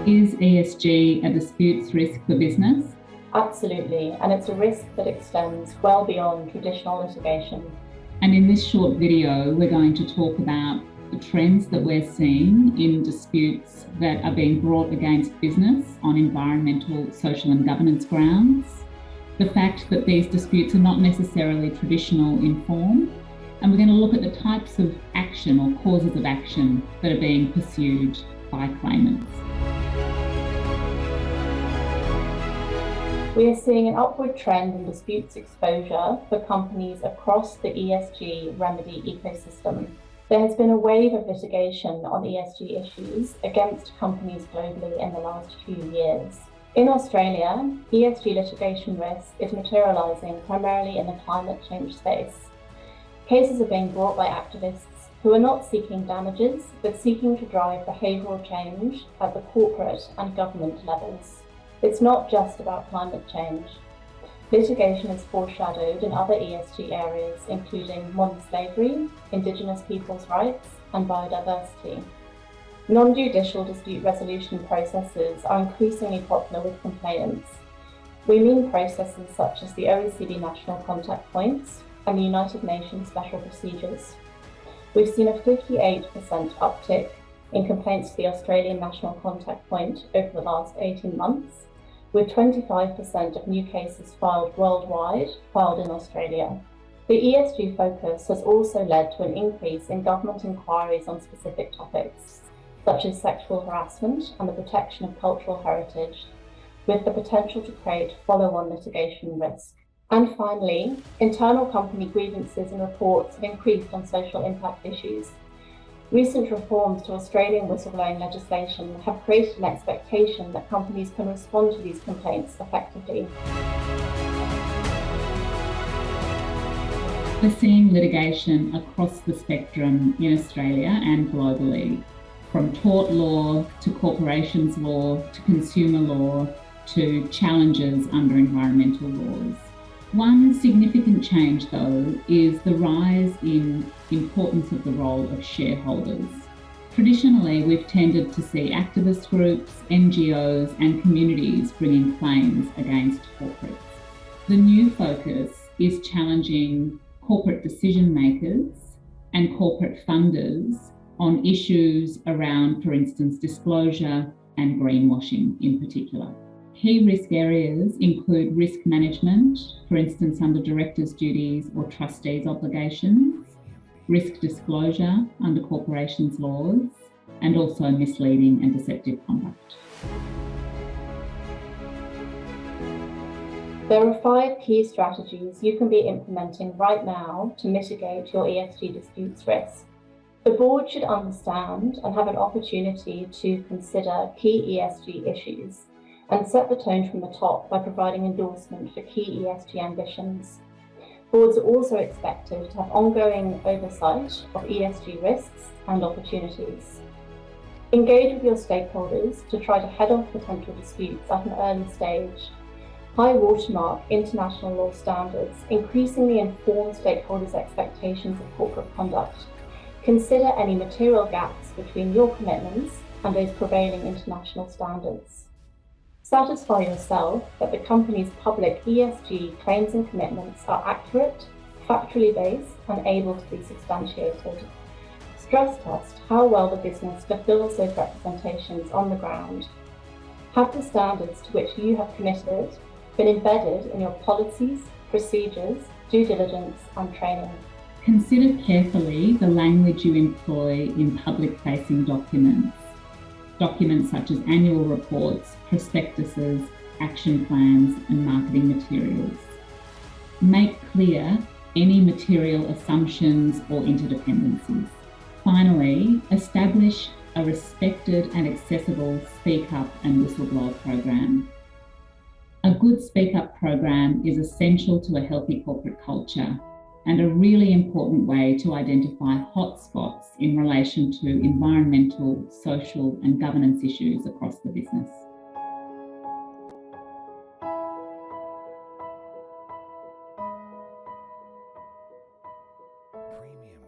Is ESG a disputes risk for business? Absolutely, and it's a risk that extends well beyond traditional litigation. And in this short video, we're going to talk about the trends that we're seeing in disputes that are being brought against business on environmental, social and governance grounds, the fact that these disputes are not necessarily traditional in form, and we're going to look at the types of action or causes of action that are being pursued by claimants. We are seeing an upward trend in disputes exposure for companies across the ESG remedy ecosystem. There has been a wave of litigation on ESG issues against companies globally in the last few years. In Australia, ESG litigation risk is materialising primarily in the climate change space. Cases are being brought by activists who are not seeking damages, but seeking to drive behavioural change at the corporate and government levels. It's not just about climate change. Litigation is foreshadowed in other ESG areas, including modern slavery, Indigenous peoples' rights, and biodiversity. Non-judicial dispute resolution processes are increasingly popular with complainants. We mean processes such as the OECD National Contact Points and the United Nations Special Procedures. We've seen a 58% uptick in complaints to the Australian National Contact Point over the last 18 months, with 25% of new cases filed worldwide filed in Australia. The ESG focus has also led to an increase in government inquiries on specific topics, such as sexual harassment and the protection of cultural heritage, with the potential to create follow-on litigation risk. And finally, internal company grievances and reports have increased on social impact issues. Recent reforms to Australian whistleblowing legislation have created an expectation that companies can respond to these complaints effectively. We're seeing litigation across the spectrum in Australia and globally, from tort law to corporations law to consumer law to challenges under environmental laws. One significant change, though, is the rise in importance of the role of shareholders. Traditionally, we've tended to see activist groups, NGOs, and communities bringing claims against corporates. The new focus is challenging corporate decision makers and corporate funders on issues around, for instance, disclosure and greenwashing in particular. Key risk areas include risk management, for instance, under directors' duties or trustees' obligations, risk disclosure under corporations laws, and also misleading and deceptive conduct. There are 5 key strategies you can be implementing right now to mitigate your ESG disputes risk. The board should understand and have an opportunity to consider key ESG issues and set the tone from the top by providing endorsement for key ESG ambitions. Boards are also expected to have ongoing oversight of ESG risks and opportunities. Engage with your stakeholders to try to head off potential disputes at an early stage. High watermark international law standards increasingly inform stakeholders' expectations of corporate conduct. Consider any material gaps between your commitments and those prevailing international standards. Satisfy yourself that the company's public ESG claims and commitments are accurate, factually based, and able to be substantiated. Stress test how well the business fulfills those representations on the ground. Have the standards to which you have committed been embedded in your policies, procedures, due diligence, and training? Consider carefully the language you employ in public-facing documents. Documents such as annual reports, prospectuses, action plans, and marketing materials. Make clear any material assumptions or interdependencies. Finally, establish a respected and accessible Speak Up and Whistleblower program. A good Speak Up program is essential to a healthy corporate culture and a really important way to identify hotspots in relation to environmental, social, and governance issues across the business. Premium